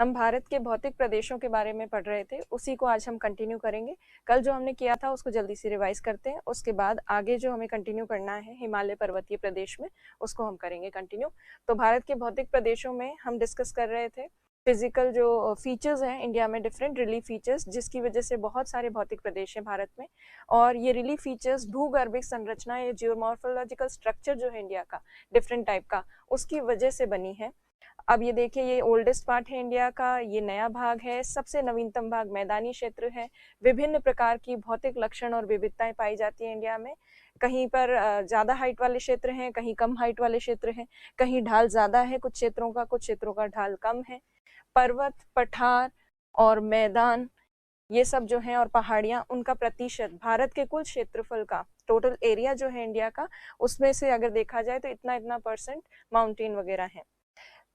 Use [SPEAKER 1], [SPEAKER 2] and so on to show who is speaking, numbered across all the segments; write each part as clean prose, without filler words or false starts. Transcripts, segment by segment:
[SPEAKER 1] हम भारत के भौतिक प्रदेशों के बारे में पढ़ रहे थे, उसी को आज हम कंटिन्यू करेंगे। कल जो हमने किया था उसको जल्दी से रिवाइज करते हैं, उसके बाद आगे जो हमें कंटिन्यू करना है हिमालय पर्वतीय प्रदेश में, उसको हम करेंगे कंटिन्यू। तो भारत के भौतिक प्रदेशों में हम डिस्कस कर रहे थे फिजिकल जो फीचर्स हैं इंडिया में, डिफरेंट रिलीफ फीचर्स, जिसकी वजह से बहुत सारे भौतिक प्रदेश हैं भारत में। और ये रिलीफ फीचर्स भूगर्भिक संरचना या जियोमॉर्फोलॉजिकल स्ट्रक्चर जो है इंडिया का डिफरेंट टाइप का, उसकी वजह से बनी है। अब ये देखिए, ये ओल्डेस्ट पार्ट है इंडिया का, ये नया भाग है, सबसे नवीनतम भाग मैदानी क्षेत्र है। विभिन्न प्रकार की भौतिक लक्षण और विविधताएं पाई जाती है इंडिया में। कहीं पर ज्यादा हाइट वाले क्षेत्र हैं, कहीं कम हाइट वाले क्षेत्र हैं, कहीं ढाल ज्यादा है कुछ क्षेत्रों का ढाल कम है। पर्वत, पठार और मैदान, ये सब जो है, और पहाड़ियां, उनका प्रतिशत भारत के कुल क्षेत्रफल का, टोटल एरिया जो है इंडिया का, उसमें से अगर देखा जाए तो इतना इतना परसेंट माउंटेन वगैरह है।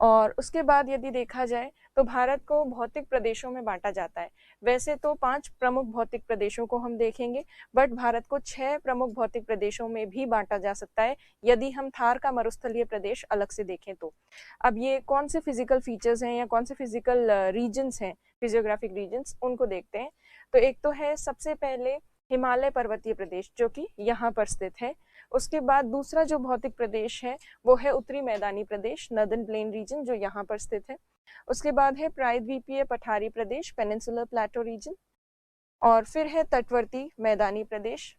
[SPEAKER 1] और उसके बाद यदि देखा जाए तो भारत को भौतिक प्रदेशों में बांटा जाता है। वैसे तो 5 प्रमुख भौतिक प्रदेशों को हम देखेंगे, बट भारत को 6 प्रमुख भौतिक प्रदेशों में भी बांटा जा सकता है यदि हम थार का मरुस्थलीय प्रदेश अलग से देखें तो। अब ये कौन से फिजिकल फीचर्स हैं या कौन से फिजिकल रीजन्स हैं, फिजियोग्राफिक रीजन्स, उनको देखते हैं। तो एक तो है सबसे पहले हिमालय पर्वतीय प्रदेश, जो कि यहाँ पर स्थित है। उसके बाद दूसरा जो भौतिक प्रदेश है वो है उत्तरी मैदानी प्रदेश, नॉर्दर्न प्लेन रीजन, जो यहाँ पर स्थित है। उसके बाद है प्रायद्वीपीय पठारी प्रदेश, पेनिनसुलर प्लेटो रीजन। और फिर है तटवर्ती मैदानी प्रदेश।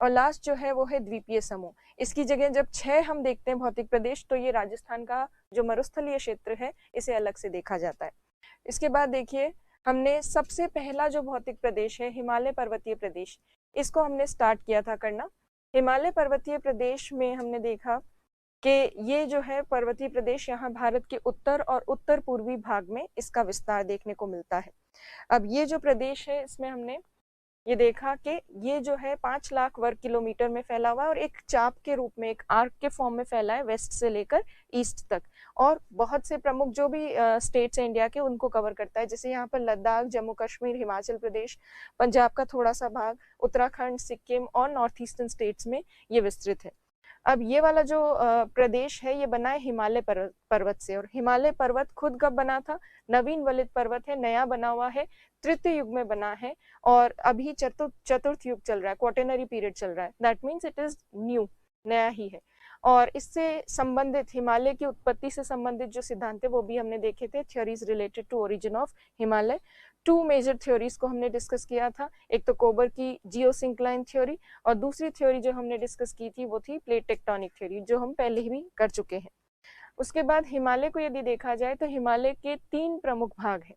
[SPEAKER 1] और लास्ट जो है वो है द्वीपीय समूह। इसकी जगह जब 6 हम देखते हैं भौतिक प्रदेश, तो ये राजस्थान का जो मरुस्थलीय क्षेत्र है इसे अलग से देखा जाता है। इसके बाद देखिए, हमने सबसे पहला जो भौतिक प्रदेश है हिमालय पर्वतीय प्रदेश, इसको हमने स्टार्ट किया था करना। हिमालय पर्वतीय प्रदेश में हमने देखा कि ये जो है पर्वतीय प्रदेश यहाँ भारत के उत्तर और उत्तर पूर्वी भाग में इसका विस्तार देखने को मिलता है। अब ये जो प्रदेश है, इसमें हमने ये देखा कि ये जो है 5 लाख वर्ग किलोमीटर में फैला हुआ है और एक चाप के रूप में, एक आर्क के फॉर्म में फैला है, वेस्ट से लेकर ईस्ट तक। और बहुत से प्रमुख जो भी स्टेट्स हैं इंडिया के, उनको कवर करता है। जैसे यहाँ पर लद्दाख, जम्मू कश्मीर, हिमाचल प्रदेश, पंजाब का थोड़ा सा भाग, उत्तराखंड, सिक्किम और नॉर्थ ईस्टर्न स्टेट्स में ये विस्तृत है। अब ये वाला जो प्रदेश है ये बना है हिमालय पर्वत से। और हिमालय पर्वत खुद कब बना था? नवीन वलित पर्वत है, नया बना हुआ है, तृतीय युग में बना है। और अभी चतुर्थ युग चल रहा है, क्वार्टरनरी पीरियड चल रहा है। That means it is new, नया ही है। और इससे संबंधित, हिमालय की उत्पत्ति से संबंधित जो सिद्धांत है वो भी हमने देखे थे, theories related to origin of Himalaya. 2 major theories को हमने डिस्कस किया था। एक तो कोबर की जियोसिंक्लाइन थ्योरी, और दूसरी थ्योरी जो हमने डिस्कस की थी वो थी प्लेट टेक्टोनिक थ्योरी, जो हम पहले ही भी कर चुके हैं। उसके बाद हिमालय को यदि देखा जाए तो हिमालय के 3 प्रमुख भाग हैं।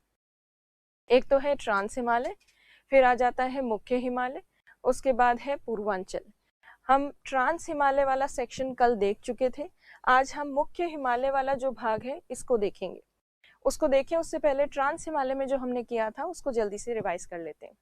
[SPEAKER 1] एक तो है ट्रांस हिमालय, फिर आ जाता है मुख्य हिमालय, उसके बाद है पूर्वांचल। हम ट्रांस हिमालय वाला सेक्शन कल देख चुके थे। आज हम मुख्य हिमालय वाला जो भाग है इसको देखेंगे। उसको देखें उससे पहले ट्रांस हिमालय में जो हमने किया था उसको जल्दी से रिवाइज कर लेते हैं।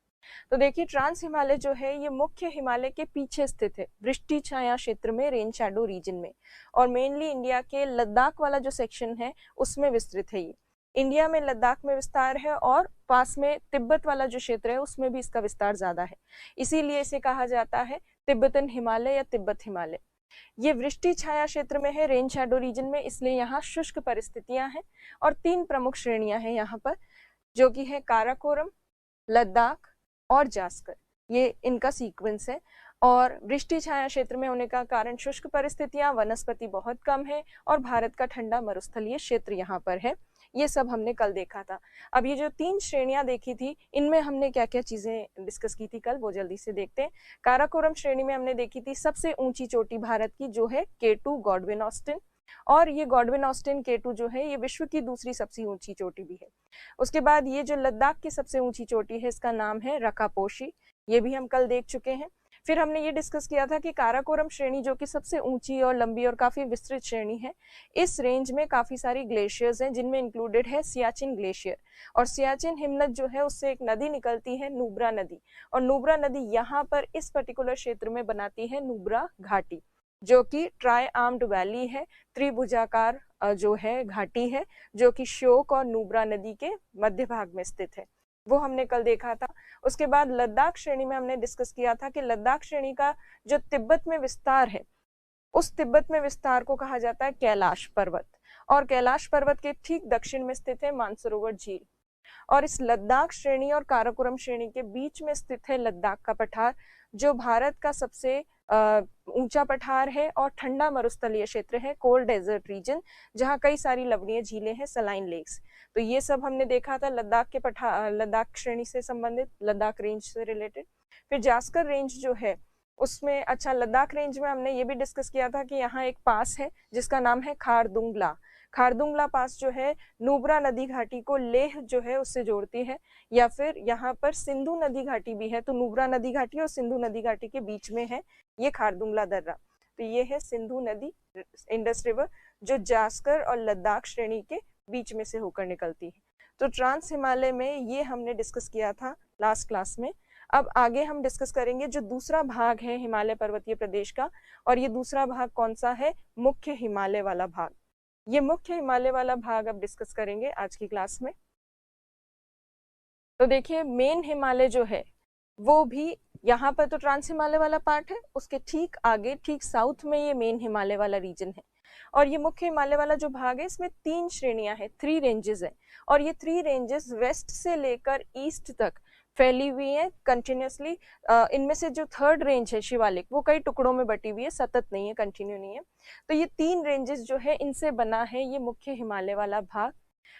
[SPEAKER 1] तो देखिए, ट्रांस हिमालय जो है ये मुख्य हिमालय के पीछे स्थित है, वृष्टि छाया क्षेत्र में, रेन शैडो रीजन में। और मेनली इंडिया के लद्दाख वाला जो सेक्शन है उसमें विस्तृत है ये। इंडिया में लद्दाख में विस्तार है, और पास में तिब्बत वाला जो क्षेत्र है उसमें भी इसका विस्तार ज्यादा है। इसीलिए इसे कहा जाता है तिब्बतन हिमालय या तिब्बत हिमालय। ये वृष्टि छाया क्षेत्र में है, रेन शैडो रीजन में, इसलिए यहाँ शुष्क परिस्थितियां हैं। और 3 प्रमुख श्रेणियां हैं यहाँ पर, जो कि है काराकोरम, लद्दाख और जास्कर। ये इनका सीक्वेंस है। और वृष्टि छाया क्षेत्र में होने का कारण शुष्क परिस्थितियां, वनस्पति बहुत कम है, और भारत का ठंडा मरुस्थलीय क्षेत्र यहाँ पर है। ये सब हमने कल देखा था। अब ये जो 3 श्रेणियां देखी थी, इनमें हमने क्या क्या चीजें डिस्कस की थी कल, वो जल्दी से देखते हैं। काराकोरम श्रेणी में हमने देखी थी सबसे ऊंची चोटी भारत की, जो है K2 गॉडविन ऑस्टिन। और ये गॉडविन ऑस्टिन K2 जो है ये विश्व की दूसरी सबसे ऊंची चोटी भी है। उसके बाद ये जो लद्दाख की सबसे ऊंची चोटी है, इसका नाम है रकापोशी, ये भी हम कल देख चुके हैं। फिर हमने ये डिस्कस किया था कि काराकोरम श्रेणी, जो कि सबसे ऊंची और लंबी और काफी विस्तृत श्रेणी है, इस रेंज में काफी सारी ग्लेशियर्स हैं, जिनमें इंक्लूडेड है सियाचिन ग्लेशियर। और सियाचिन हिमनद जो है उससे एक नदी निकलती है, नुब्रा नदी। और नुब्रा नदी यहाँ पर इस पर्टिकुलर क्षेत्र में बनाती है नुब्रा घाटी, जो कि ट्राई आर्म्ड वैली है, त्रिभुजाकार जो है घाटी है, जो कि श्योक और नुब्रा नदी के मध्य भाग में स्थित है। वो हमने कल देखा था। उसके बाद लद्दाख श्रेणी में हमने डिस्कस किया था कि लद्दाख श्रेणी का जो तिब्बत में विस्तार है, उस तिब्बत में विस्तार को कहा जाता है कैलाश पर्वत। और कैलाश पर्वत के ठीक दक्षिण में स्थित है मानसरोवर झील। और इस लद्दाख श्रेणी और काराकोरम श्रेणी के बीच में स्थित है लद्दाख का पठार, जो भारत का सबसे ऊंचा पठार है और ठंडा मरुस्थलीय क्षेत्र है, कोल्ड डेजर्ट रीजन, जहाँ कई सारी लवणीय झीलें हैं, सलाइन लेक्स। तो ये सब हमने देखा था लद्दाख के लद्दाख श्रेणी से संबंधित, लद्दाख रेंज से रिलेटेड। फिर जास्कर रेंज जो है उसमें, अच्छा, लद्दाख रेंज में हमने ये भी डिस्कस किया था कि यहाँ एक पास है जिसका नाम है खारदुंगला। खारदुंगला पास जो है नुब्रा नदी घाटी को लेह जो है उससे जोड़ती है, या फिर यहाँ पर सिंधु नदी घाटी भी है, तो नुब्रा नदी घाटी और सिंधु नदी घाटी के बीच में है ये खारदुंगला दर्रा। तो ये है सिंधु नदी, इंडस रिवर, जो जास्कर और लद्दाख श्रेणी के बीच में से होकर निकलती है। तो ट्रांस हिमालय में ये हमने डिस्कस किया था लास्ट क्लास में। अब आगे हम डिस्कस करेंगे जो दूसरा भाग है हिमालय पर्वतीय प्रदेश का, और ये दूसरा भाग कौन सा है? मुख्य हिमालय वाला भाग। ये मुख्य हिमालय वाला भाग अब डिस्कस करेंगे आज की क्लास में। तो देखिए, मेन हिमालय जो है वो भी यहाँ पर तो ट्रांस हिमालय वाला पार्ट है, उसके ठीक आगे, ठीक साउथ में ये मेन हिमालय वाला रीजन है। और ये मुख्य हिमालय वाला जो भाग है इसमें 3 श्रेणियां हैं, 3 रेंजेस हैं, और ये 3 रेंजेस वेस्ट से लेकर ईस्ट तक फैली हुई है कंटिन्यूसली। इनमें से जो 3rd रेंज है शिवालिक, वो कई टुकड़ों में बटी हुई है, सतत नहीं है, कंटिन्यू नहीं है। तो ये 3 रेंजेस जो है इनसे बना है ये मुख्य हिमालय वाला भाग।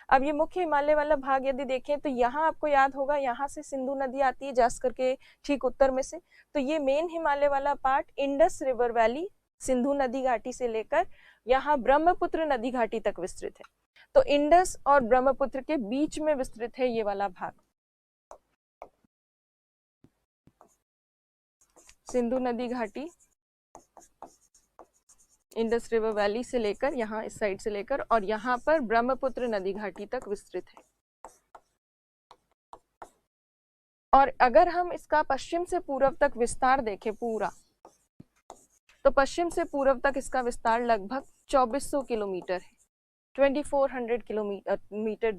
[SPEAKER 1] अब ये मुख्य हिमालय वाला भाग यदि देखें तो यहाँ आपको याद होगा, यहाँ से सिंधु नदी आती है जास्कर के ठीक उत्तर में से। तो ये मेन हिमालय वाला part Indus river valley, Sindhu नदी घाटी से लेकर यहाँ ब्रह्मपुत्र नदी घाटी तक विस्तृत है। तो इंडस और ब्रह्मपुत्र के बीच में विस्तृत है ये वाला भाग। सिंधु नदी घाटी, इंडस रिवर वैली से लेकर यहाँ इस साइड से लेकर, और यहाँ पर ब्रह्मपुत्र नदी घाटी तक विस्तृत है। और अगर हम इसका पश्चिम से पूर्व तक विस्तार देखें पूरा, तो पश्चिम से पूर्व तक इसका विस्तार लगभग 2400 किलोमीटर है, 2400 किलोमीटर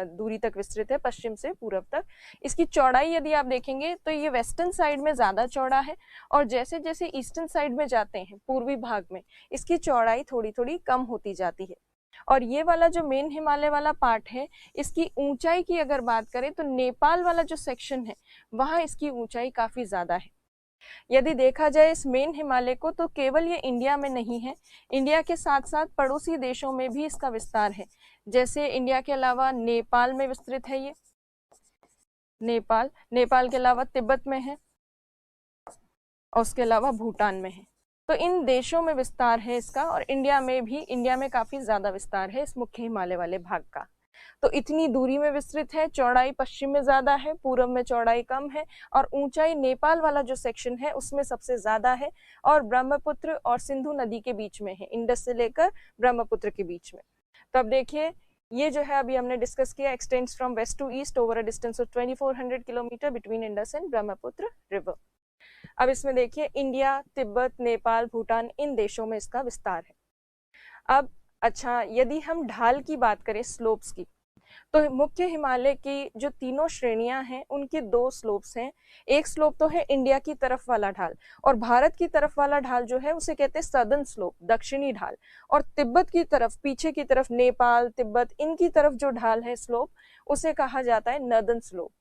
[SPEAKER 1] दूरी तक विस्तृत है पश्चिम से पूर्व तक। इसकी चौड़ाई यदि आप देखेंगे तो ये वेस्टर्न साइड में ज़्यादा चौड़ा है, और जैसे जैसे ईस्टर्न साइड में जाते हैं पूर्वी भाग में, इसकी चौड़ाई थोड़ी थोड़ी कम होती जाती है। और ये वाला जो मेन हिमालय वाला पार्ट है, इसकी ऊंचाई की अगर बात करें तो नेपाल वाला जो सेक्शन है वहाँ इसकी ऊंचाई काफ़ी ज़्यादा है। यदि देखा जाए इस मेन हिमालय को, तो केवल ये इंडिया में नहीं है, इंडिया के साथ साथ पड़ोसी देशों में भी इसका विस्तार है। जैसे इंडिया के अलावा नेपाल में विस्तृत है ये, नेपाल के अलावा तिब्बत में है, और उसके अलावा भूटान में है। तो इन देशों में विस्तार है इसका, और इंडिया में भी, इंडिया में काफी ज्यादा विस्तार है इस मुख्य हिमालय वाले भाग का। तो इतनी दूरी में विस्तृत है, चौड़ाई पश्चिम में ज्यादा है, पूर्व में चौड़ाई कम है, और ऊंचाई नेपाल वाला जो सेक्शन है उसमें सबसे ज्यादा है, और ब्रह्मपुत्र और सिंधु नदी के बीच में है, इंडस से लेकर ब्रह्मपुत्र के बीच में। तो अब देखिए, ये जो है अभी हमने डिस्कस किया, extends from west to east over a distance of 2400 kilometre between Indus and Brahmaputra river. अब इसमें देखिए, इंडिया, तिब्बत, नेपाल, भूटान, इन देशों में इसका विस्तार है। अब अच्छा, यदि हम ढाल की बात करें, स्लोप्स की, तो मुख्य हिमालय की जो तीनों श्रेणियां हैं उनकी 2 स्लोप्स हैं। एक स्लोप तो है इंडिया की तरफ वाला ढाल, और भारत की तरफ वाला ढाल जो है उसे कहते हैं सदर्न स्लोप, दक्षिणी ढाल। और तिब्बत की तरफ, पीछे की तरफ, नेपाल, तिब्बत, इनकी तरफ जो ढाल है स्लोप, उसे कहा जाता है नर्दर्न स्लोप।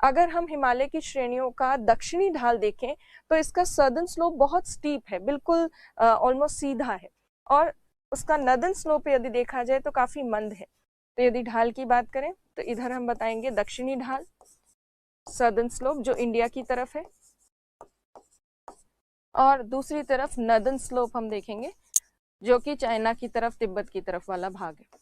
[SPEAKER 1] अगर हम हिमालय की श्रेणियों का दक्षिणी ढाल देखें तो इसका सदर्न स्लोप बहुत स्टीप है, बिल्कुल ऑलमोस्ट सीधा है, और उसका नर्दर्न स्लोप यदि देखा जाए तो काफी मंद है। तो यदि ढाल की बात करें तो इधर हम बताएंगे दक्षिणी ढाल, सदर्न स्लोप, जो इंडिया की तरफ है, और दूसरी तरफ नर्दर्न स्लोप हम देखेंगे जो कि चाइना की तरफ, तिब्बत की तरफ वाला भाग है।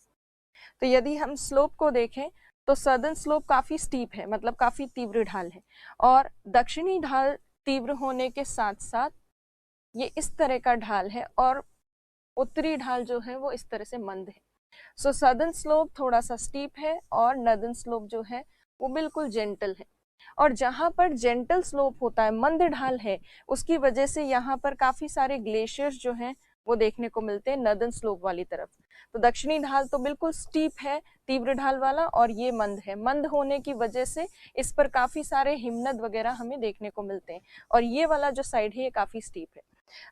[SPEAKER 1] तो यदि हम स्लोप को देखें तो सदर्न स्लोप काफी स्टीप है, मतलब काफी तीव्र ढाल है, और दक्षिणी ढाल तीव्र होने के साथ साथ ये इस तरह का ढाल है, और उत्तरी ढाल जो है वो इस तरह से मंद है। सो सदर्न स्लोप थोड़ा सा स्टीप है, और नर्दर्न स्लोप जो है वो बिल्कुल जेंटल है। और जहाँ पर जेंटल स्लोप होता है, मंद ढाल है, उसकी वजह से यहाँ पर काफी सारे ग्लेशियर्स जो हैं वो देखने को मिलते हैं नर्दर्न स्लोप वाली तरफ। तो दक्षिणी ढाल तो बिल्कुल स्टीप है, तीव्र ढाल वाला, और ये मंद है। मंद होने की वजह से इस पर काफी सारे हिमनद वगैरह हमें देखने को मिलते हैं, और ये वाला जो साइड है ये काफी स्टीप है।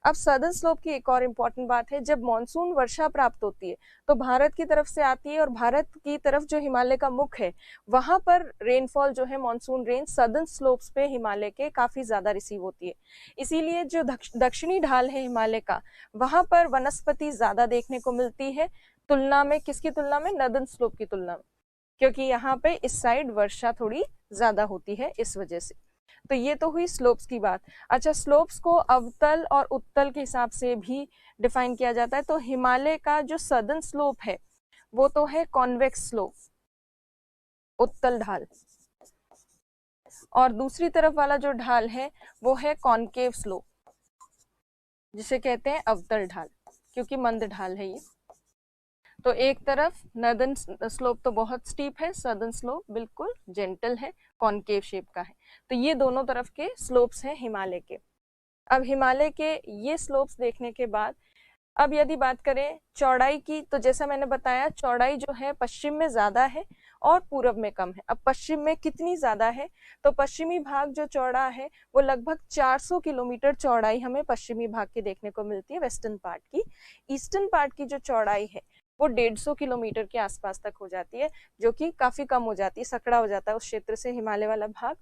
[SPEAKER 1] अब सदर्न स्लोप की एक और इम्पॉर्टेंट बात है, जब मानसून वर्षा प्राप्त होती है तो भारत की तरफ से आती है, और भारत की तरफ जो हिमालय का मुख है वहां पर रेनफॉल जो है मानसून रेन सदर्न स्लोप्स पे हिमालय के काफी ज्यादा रिसीव होती है। इसीलिए जो दक्षिणी ढाल है हिमालय का, वहां पर वनस्पति ज्यादा देखने को मिलती है, तुलना में किसकी तुलना में, नदर्न स्लोप की तुलना में, क्योंकि यहाँ पे इस साइड वर्षा थोड़ी ज्यादा होती है इस वजह से। तो ये तो हुई स्लोप्स की बात। अच्छा, स्लोप्स को अवतल और उत्तल के हिसाब से भी डिफाइन किया जाता है। तो हिमालय का जो सदर्न स्लोप है वो तो है कॉन्वेक्स स्लोप, उत्तल ढाल, और दूसरी तरफ वाला जो ढाल है वो है कॉनकेव स्लोप, जिसे कहते हैं अवतल ढाल, क्योंकि मंद ढाल है ये। तो एक तरफ नर्दर्न स्लोप तो बहुत स्टीप है, सदर्न स्लोप बिल्कुल जेंटल है, कॉनकेव शेप का है। तो ये दोनों तरफ के स्लोप्स हैं हिमालय के। अब हिमालय के ये स्लोप्स देखने के बाद अब यदि बात करें चौड़ाई की, तो जैसा मैंने बताया चौड़ाई जो है पश्चिम में ज्यादा है और पूरब में कम है। अब पश्चिम में कितनी ज्यादा है, तो पश्चिमी भाग जो चौड़ा है वो लगभग 400 किलोमीटर चौड़ाई हमें पश्चिमी भाग की देखने को मिलती है, वेस्टर्न पार्ट की। ईस्टर्न पार्ट की जो चौड़ाई है वो 150 किलोमीटर के आसपास तक हो जाती है, जो कि काफी कम हो जाती है, सकड़ा हो जाता है उस क्षेत्र से हिमालय वाला भाग।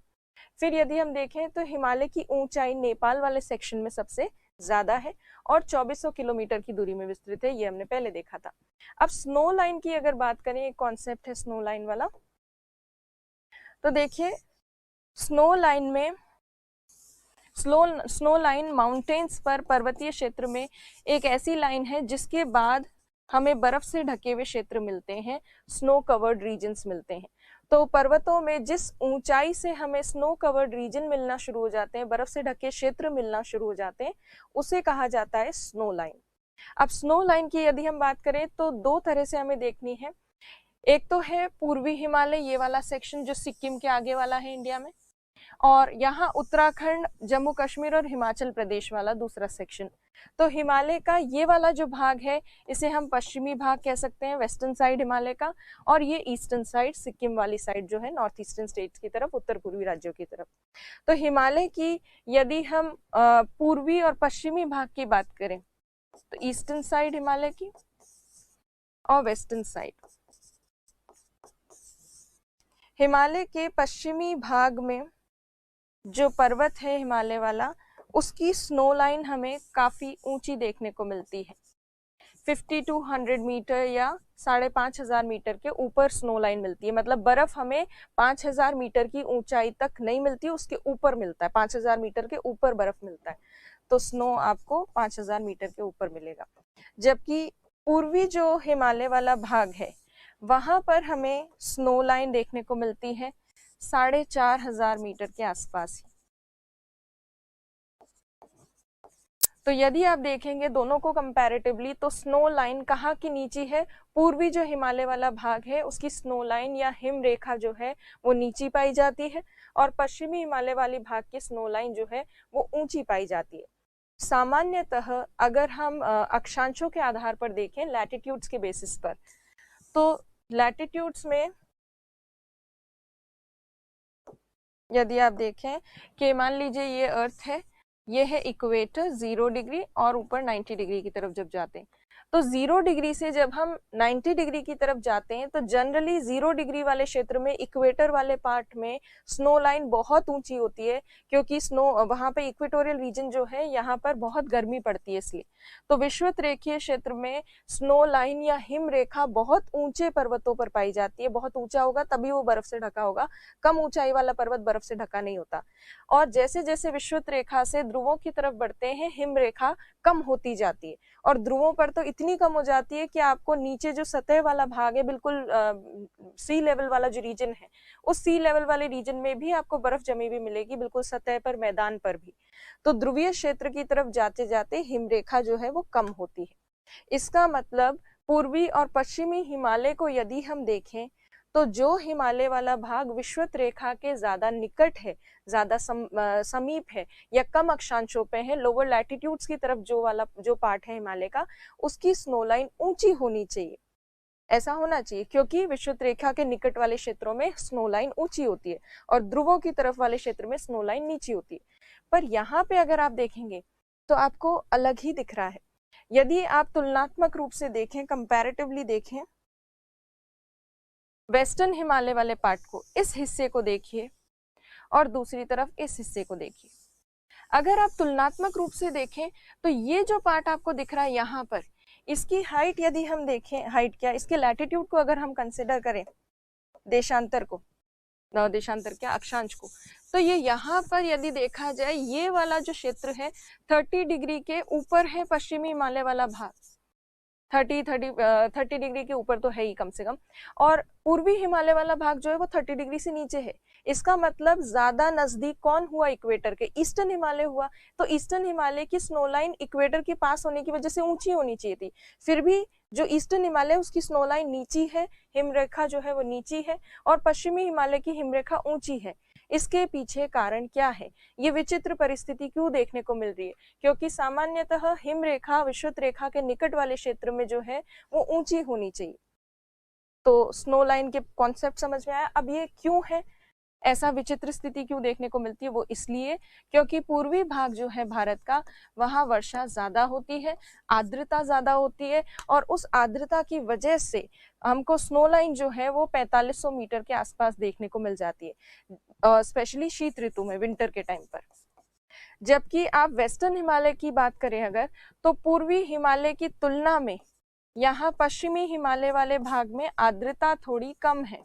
[SPEAKER 1] फिर यदि हम देखें तो हिमालय की ऊंचाई नेपाल वाले सेक्शन में सबसे ज्यादा है और 2400 किलोमीटर की दूरी में विस्तृत है, ये हमने पहले देखा था। अब स्नो लाइन की अगर बात करें, एक कॉन्सेप्ट है स्नो लाइन वाला, तो देखिए स्नो लाइन में स्नो लाइन माउंटेन्स पर, पर्वतीय क्षेत्र में एक ऐसी लाइन है जिसके बाद हमें बर्फ से ढके हुए क्षेत्र मिलते हैं, स्नो कवर्ड रीजन्स मिलते हैं। तो पर्वतों में जिस ऊंचाई से हमें स्नो कवर्ड रीजन मिलना शुरू हो जाते हैं, बर्फ से ढके क्षेत्र मिलना शुरू हो जाते हैं, उसे कहा जाता है स्नो लाइन। अब स्नो लाइन की यदि हम बात करें तो दो तरह से हमें देखनी है। एक तो है पूर्वी हिमालय, ये वाला सेक्शन जो सिक्किम के आगे वाला है इंडिया में, और यहाँ उत्तराखंड, जम्मू कश्मीर और हिमाचल प्रदेश वाला दूसरा सेक्शन। तो हिमालय का ये वाला जो भाग है इसे हम पश्चिमी भाग कह सकते हैं, वेस्टर्न साइड हिमालय का, और ये ईस्टर्न साइड, सिक्किम वाली साइड जो है नॉर्थ ईस्टर्न स्टेट्स की तरफ, उत्तर पूर्वी राज्यों की तरफ। तो हिमालय की यदि हम पूर्वी और पश्चिमी भाग की बात करें तो ईस्टर्न साइड हिमालय की और वेस्टर्न साइड। हिमालय के पश्चिमी भाग में जो पर्वत है हिमालय वाला, उसकी स्नो लाइन हमें काफी ऊंची देखने को मिलती है, 50 to 100 मीटर या 5500 मीटर के ऊपर स्नो लाइन मिलती है। मतलब बर्फ हमें 5000 मीटर की ऊंचाई तक नहीं मिलती, उसके ऊपर मिलता है, 5000 मीटर के ऊपर बर्फ मिलता है, तो स्नो आपको 5000 मीटर के ऊपर मिलेगा। जबकि पूर्वी जो हिमालय वाला भाग है वहां पर हमें स्नो लाइन देखने को मिलती है 4500 मीटर के आसपास ही। तो यदि आप देखेंगे दोनों को कंपैरेटिवली, तो स्नो लाइन कहाँ की नीची है, पूर्वी जो हिमालय वाला भाग है उसकी स्नो लाइन या हिम रेखा जो है वो नीची पाई जाती है, और पश्चिमी हिमालय वाली भाग की स्नो लाइन जो है वो ऊंची पाई जाती है। सामान्यतः अगर हम अक्षांशों के आधार पर देखें, लैटिट्यूड्स के बेसिस पर, तो लैटिट्यूड्स में यदि आप देखें कि मान लीजिए ये अर्थ है, ये है इक्वेटर 0 डिग्री, और ऊपर 90 डिग्री की तरफ जब जाते हैं, तो 0 डिग्री से जब हम 90 डिग्री की तरफ जाते हैं तो जनरली 0 डिग्री वाले क्षेत्र में, इक्वेटर वाले पार्ट में स्नो लाइन बहुत ऊंची होती है, क्योंकि स्नो वहां पे इक्वेटोरियल रीजन जो है यहाँ पर बहुत गर्मी पड़ती है, इसलिए तो विषुवत रेखीय क्षेत्र में स्नो लाइन या हिम रेखा बहुत ऊंचे पर्वतों पर पाई जाती है। बहुत ऊंचा होगा तभी वो बर्फ से ढका होगा, कम ऊंचाई वाला पर्वत बर्फ से ढका नहीं होता। और जैसे जैसे विषुवत रेखा से ध्रुवों की तरफ बढ़ते हैं, हिम रेखा कम होती जाती है, और ध्रुवों पर तो इतनी कम हो जाती है कि आपको नीचे जो सतह वाला भाग है, बिल्कुल सी लेवल वाला जो रीजन है, उस सी लेवल वाले रीजन में भी आपको बर्फ जमी हुई मिलेगी, बिल्कुल सतह पर, मैदान पर भी। तो ध्रुवीय क्षेत्र की तरफ जाते जाते हिम रेखा जो है वो कम होती है। इसका मतलब पूर्वी और पश्चिमी हिमालय को यदि हम देखें तो जो हिमालय वाला भाग विषुवत रेखा के ज्यादा निकट है, ज्यादा समीप है या कम अक्षांशों पे है, लोअर लैटिट्यूड्स की तरफ जो पार्ट है हिमालय का, उसकी स्नो लाइन ऊंची होनी चाहिए, ऐसा होना चाहिए, क्योंकि विषुवत रेखा के निकट वाले क्षेत्रों में स्नो लाइन ऊंची होती है और ध्रुवों की तरफ वाले क्षेत्र में स्नो लाइन नीची होती है। पर यहाँ पे अगर आप देखेंगे तो आपको अलग ही दिख रहा है। यदि आप तुलनात्मक रूप से देखें, कंपैरेटिवली देखें, वेस्टर्न हिमालय वाले पार्ट को, इस हिस्से को देखिए और दूसरी तरफ इस हिस्से को देखिए। अगर आप तुलनात्मक रूप से देखें तो ये जो पार्ट आपको दिख रहा है यहाँ पर, इसकी हाइट यदि हम देखें, हाइट क्या, इसके लैटिट्यूड को अगर हम कंसिडर करें, देशांतर को, देशांतर क्या, अक्षांश को, तो ये यहाँ पर यदि देखा जाए, ये वाला जो क्षेत्र है 30 डिग्री के ऊपर है पश्चिमी हिमालय वाला भाग, 30 डिग्री के ऊपर तो है ही कम से कम, और पूर्वी हिमालय वाला भाग जो है वो 30 डिग्री से नीचे है। इसका मतलब ज्यादा नजदीक कौन हुआ इक्वेटर के, ईस्टर्न हिमालय हुआ। तो ईस्टर्न हिमालय की स्नो लाइन इक्वेटर के पास होने की वजह से ऊंची होनी चाहिए थी, फिर भी जो ईस्टर्न हिमालय उसकी स्नो लाइन नीची है, हिमरेखा जो है वो नीची है, और पश्चिमी हिमालय की हिमरेखा ऊंची है। इसके पीछे कारण क्या है, ये विचित्र परिस्थिति क्यों देखने को मिल रही है? क्योंकि सामान्यतः हिमरेखा विषुवत रेखा के निकट वाले क्षेत्र में जो है वो ऊंची होनी चाहिए। तो स्नो लाइन के कॉन्सेप्ट समझ में आया। अब ये क्यों है, ऐसा विचित्र स्थिति क्यों देखने को मिलती है? वो इसलिए क्योंकि पूर्वी भाग जो है भारत का, वहां वर्षा ज्यादा होती है, आर्द्रता ज्यादा होती है, और उस आर्द्रता की वजह से हमको स्नो लाइन जो है वो 4500 मीटर के आसपास देखने को मिल जाती है, स्पेशली शीत ऋतु में, विंटर के टाइम पर। जबकि आप वेस्टर्न हिमालय की बात करें अगर, तो पूर्वी हिमालय की तुलना में यहाँ पश्चिमी हिमालय वाले भाग में आर्द्रता थोड़ी कम है,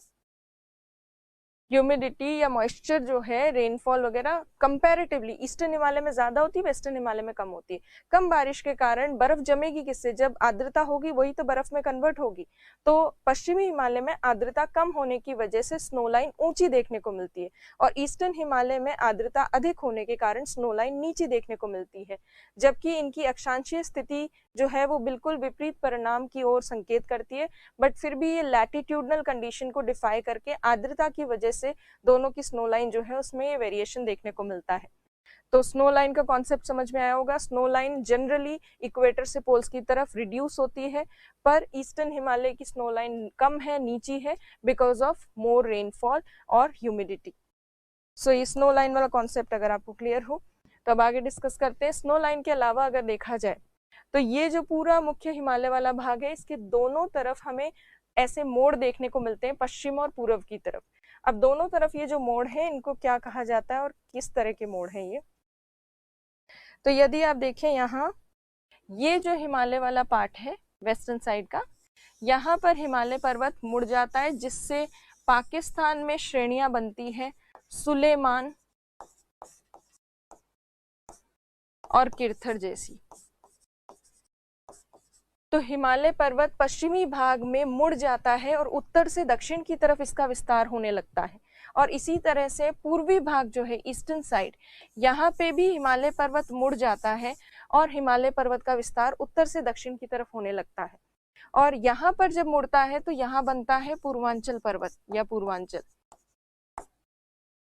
[SPEAKER 1] ह्यूमिडिटी या मॉइस्चर जो है, रेनफॉल वगैरह कंपैरेटिवली ईस्टर्न हिमालय में ज्यादा होती है, वेस्टर्न हिमालय में कम होती है। कम बारिश के कारण बर्फ जमेगी किससे, जब आर्द्रता होगी वही तो बर्फ में कन्वर्ट होगी। तो पश्चिमी हिमालय में आर्द्रता कम होने की वजह से स्नो लाइन ऊंची देखने को मिलती है, और ईस्टर्न हिमालय में आर्द्रता अधिक होने के कारण स्नो लाइन नीची देखने को मिलती है। जबकि इनकी अक्षांशीय स्थिति जो है वो बिल्कुल विपरीत परिणाम की ओर संकेत करती है, बट फिर भी ये लैटिट्यूडनल कंडीशन को डिफाई करके आर्द्रता की वजह से दोनों की स्नो लाइन जो है उसमें ये वेरिएशन देखने को मिलता है। तो स्नो लाइन का कॉन्सेप्ट समझ में आया होगा। स्नो लाइन जनरली इक्वेटर से पोल्स की तरफ रिड्यूस होती है, पर ईस्टर्न हिमालय की स्नो लाइन कम है, नीची है, बिकॉज ऑफ मोर रेनफॉल और ह्यूमिडिटी। सो ये स्नो लाइन वाला कॉन्सेप्ट अगर आपको क्लियर हो तो अब आगे डिस्कस करते हैं। स्नो लाइन के अलावा अगर देखा जाए तो ये जो पूरा मुख्य हिमालय वाला भाग है, इसके दोनों तरफ हमें ऐसे मोड़ देखने को मिलते हैं, पश्चिम और पूर्व की तरफ। अब दोनों तरफ ये जो मोड़ है इनको क्या कहा जाता है और किस तरह के मोड़ हैं ये? तो यदि आप देखें यहाँ, ये जो हिमालय वाला पार्ट है वेस्टर्न साइड का, यहाँ पर हिमालय पर्वत मुड़ जाता है, जिससे पाकिस्तान में श्रेणियां बनती है, सुलेमान और किरथर जैसी। तो हिमालय पर्वत पश्चिमी भाग में मुड़ जाता है और उत्तर से दक्षिण की तरफ इसका विस्तार होने लगता है, और इसी तरह से पूर्वी भाग जो है ईस्टर्न साइड, यहाँ पे भी हिमालय पर्वत मुड़ जाता है और हिमालय पर्वत का विस्तार उत्तर से दक्षिण की तरफ होने लगता है। और यहाँ पर जब मुड़ता है तो यहाँ बनता है पूर्वांचल पर्वत या पूर्वांचल।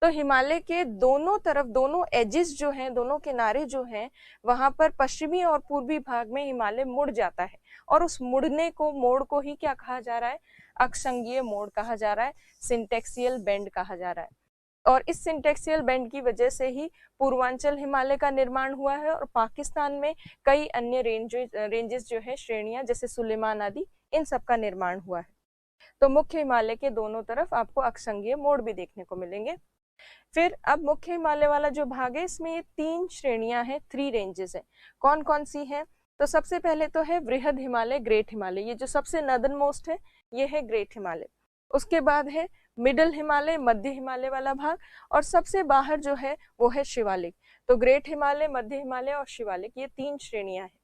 [SPEAKER 1] तो हिमालय के दोनों तरफ, दोनों एजेस जो हैं, दोनों किनारे जो हैं, वहां पर पश्चिमी और पूर्वी भाग में हिमालय मुड़ जाता है, और उस मुड़ने को, मोड़ को ही क्या कहा जा रहा है? अक्षांगीय मोड़ कहा जा रहा है, सिंटेक्सियल बेंड कहा जा रहा है। और इस सिंटेक्सियल बेंड की वजह से ही पूर्वांचल हिमालय का निर्माण हुआ है, और पाकिस्तान में कई अन्य रेंजेस जो है, श्रेणियां जैसे सुलेमान आदि, इन सब का निर्माण हुआ है। तो मुख्य हिमालय के दोनों तरफ आपको अक्षांगीय मोड़ भी देखने को मिलेंगे। फिर अब मुख्य हिमालय वाला जो भाग है, इसमें ये 3 श्रेणियां हैं, 3 रेंजेस हैं। कौन कौन सी हैं? तो सबसे पहले तो है वृहद हिमालय, ग्रेट हिमालय, ये जो सबसे नॉर्दर्न मोस्ट है ये है ग्रेट हिमालय। उसके बाद है मिडल हिमालय, मध्य हिमालय वाला भाग, और सबसे बाहर जो है वो है शिवालिक। तो ग्रेट हिमालय, मध्य हिमालय और शिवालिक, ये 3 श्रेणियां हैं।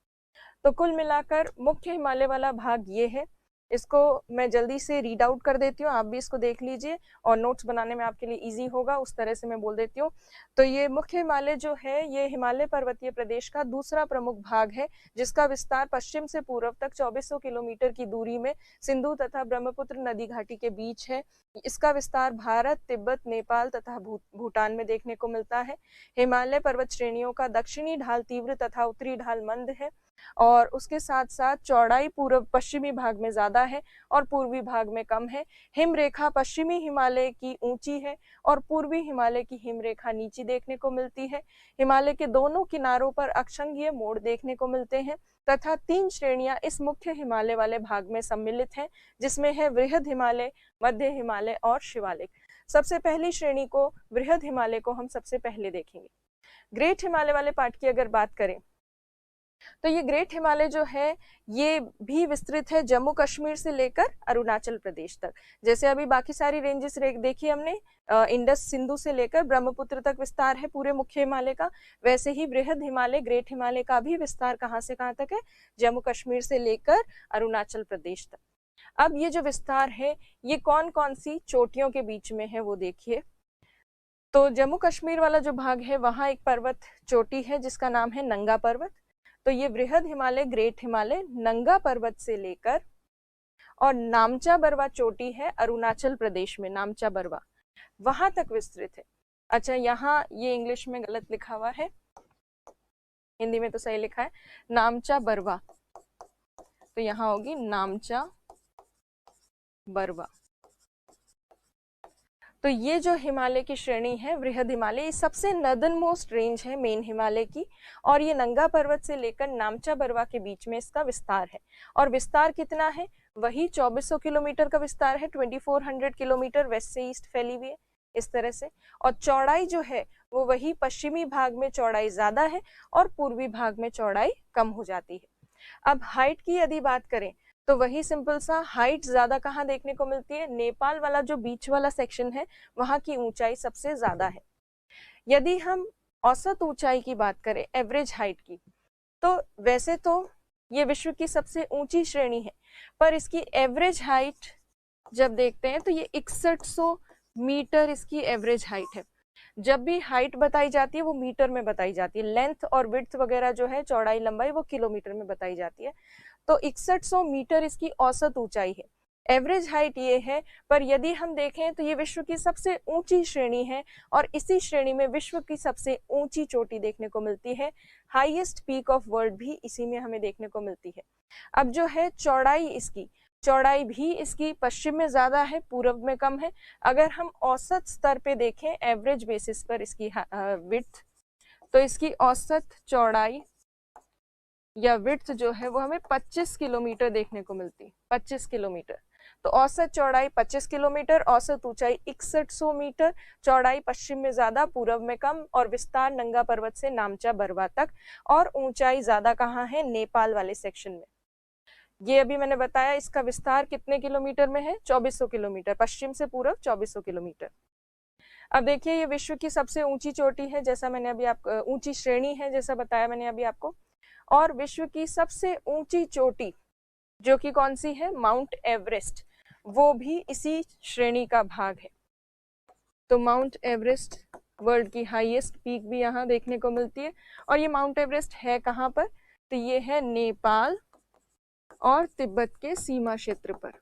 [SPEAKER 1] तो कुल मिलाकर मुख्य हिमालय वाला भाग ये है। इसको मैं जल्दी से रीड आउट कर देती हूँ, आप भी इसको देख लीजिए और नोट्स बनाने में आपके लिए इजी होगा, उस तरह से मैं बोल देती हूँ। तो ये मुख्य हिमालय जो है, ये हिमालय पर्वतीय प्रदेश का दूसरा प्रमुख भाग है, जिसका विस्तार पश्चिम से पूर्व तक 2400 किलोमीटर की दूरी में सिंधु तथा ब्रह्मपुत्र नदी घाटी के बीच है। इसका विस्तार भारत, तिब्बत, नेपाल तथा भूटान में देखने को मिलता है। हिमालय पर्वत श्रेणियों का दक्षिणी ढाल तीव्र तथा उत्तरी ढाल मंद है। और उसके साथ साथ चौड़ाई पूर्व पश्चिमी भाग में ज्यादा है और पूर्वी भाग में कम है। हिम रेखा पश्चिमी हिमालय की ऊंची है और पूर्वी हिमालय की हिम रेखा नीची देखने को मिलती है। हिमालय के दोनों किनारों पर अक्षांगीय मोड़ देखने को मिलते हैं तथा 3 श्रेणियां इस मुख्य हिमालय वाले भाग में सम्मिलित हैं, जिसमें है वृहद हिमालय, मध्य हिमालय और शिवालिक। सबसे पहली श्रेणी को, वृहद हिमालय को हम सबसे पहले देखेंगे। ग्रेट हिमालय वाले पार्ट की अगर बात करें तो ये ग्रेट हिमालय जो है ये भी विस्तृत है जम्मू कश्मीर से लेकर अरुणाचल प्रदेश तक। जैसे अभी बाकी सारी रेंजेस देखी हमने, इंडस सिंधु से लेकर ब्रह्मपुत्र तक विस्तार है पूरे मुख्य हिमालय का, वैसे ही वृहद हिमालय, ग्रेट हिमालय का भी विस्तार कहाँ से कहाँ तक है, जम्मू कश्मीर से लेकर अरुणाचल प्रदेश तक। अब ये जो विस्तार है ये कौन कौन सी चोटियों के बीच में है वो देखिए। तो जम्मू कश्मीर वाला जो भाग है वहां एक पर्वत चोटी है जिसका नाम है नंगा पर्वत। तो ये वृहद हिमालय, ग्रेट हिमालय, नंगा पर्वत से लेकर और नामचा बरवा चोटी है अरुणाचल प्रदेश में, नामचा बरवा, वहां तक विस्तृत है। अच्छा, यहाँ ये इंग्लिश में गलत लिखा हुआ है, हिंदी में तो सही लिखा है नामचा बरवा, तो यहाँ होगी नामचा बरवा। तो ये जो हिमालय की श्रेणी है वृहद हिमालय, ये सबसे नॉर्दर्न मोस्ट रेंज है मेन हिमालय की, और ये नंगा पर्वत से लेकर नामचा बरवा के बीच में इसका विस्तार है। और विस्तार कितना है, वही 2400 किलोमीटर का विस्तार है, 2400 किलोमीटर वेस्ट से ईस्ट फैली हुई है इस तरह से। और चौड़ाई जो है वो वही पश्चिमी भाग में चौड़ाई ज्यादा है और पूर्वी भाग में चौड़ाई कम हो जाती है। अब हाइट की यदि बात करें तो वही सिंपल सा, हाइट ज्यादा कहाँ देखने को मिलती है, नेपाल वाला जो बीच वाला सेक्शन है वहां की ऊंचाई सबसे ज्यादा है। यदि हम औसत ऊंचाई की बात करें, एवरेज हाइट की, तो वैसे तो ये विश्व की सबसे ऊंची श्रेणी है, पर इसकी एवरेज हाइट जब देखते हैं तो ये 6100 मीटर इसकी एवरेज हाइट है। जब भी हाइट बताई जाती है वो मीटर में बताई जाती है, लेंथ और विड्थ वगैरह जो है, चौड़ाई लंबाई, वो किलोमीटर में बताई जाती है। तो 6100 मीटर इसकी औसत ऊंचाई है, एवरेज हाइट ये है। पर यदि हम देखें तो ये विश्व की सबसे ऊंची श्रेणी है और इसी श्रेणी में विश्व की सबसे ऊंची चोटी देखने को मिलती है, हाईएस्ट पीक ऑफ वर्ल्ड भी इसी में हमें देखने को मिलती है। अब जो है चौड़ाई भी इसकी पश्चिम में ज्यादा है, पूर्व में कम है। अगर हम औसत स्तर पे देखें, एवरेज बेसिस पर इसकी विड्थ, तो इसकी औसत चौड़ाई या विड्थ जो है वो हमें 25 किलोमीटर देखने को मिलती है, 25 किलोमीटर। तो औसत चौड़ाई 25 किलोमीटर, औसत ऊंचाई 6100 मीटर, चौड़ाई पश्चिम में ज्यादा, पूर्व में कम, और विस्तार नंगा पर्वत से नामचा बरवा तक। और ऊंचाई ज्यादा कहाँ है, नेपाल वाले सेक्शन में। ये अभी मैंने बताया इसका विस्तार कितने किलोमीटर में है, 2400 किलोमीटर, पश्चिम से पूर्व 2400 किलोमीटर। अब देखिए ये विश्व की सबसे ऊंची चोटी है, जैसा मैंने अभी आपको, ऊंची श्रेणी है जैसा बताया मैंने अभी आपको। और विश्व की सबसे ऊंची चोटी जो कि कौन सी है, माउंट एवरेस्ट, वो भी इसी श्रेणी का भाग है। तो माउंट एवरेस्ट वर्ल्ड की हाईएस्ट पीक भी यहाँ देखने को मिलती है। और ये माउंट एवरेस्ट है कहाँ पर, तो ये है नेपाल और तिब्बत के सीमा क्षेत्र पर,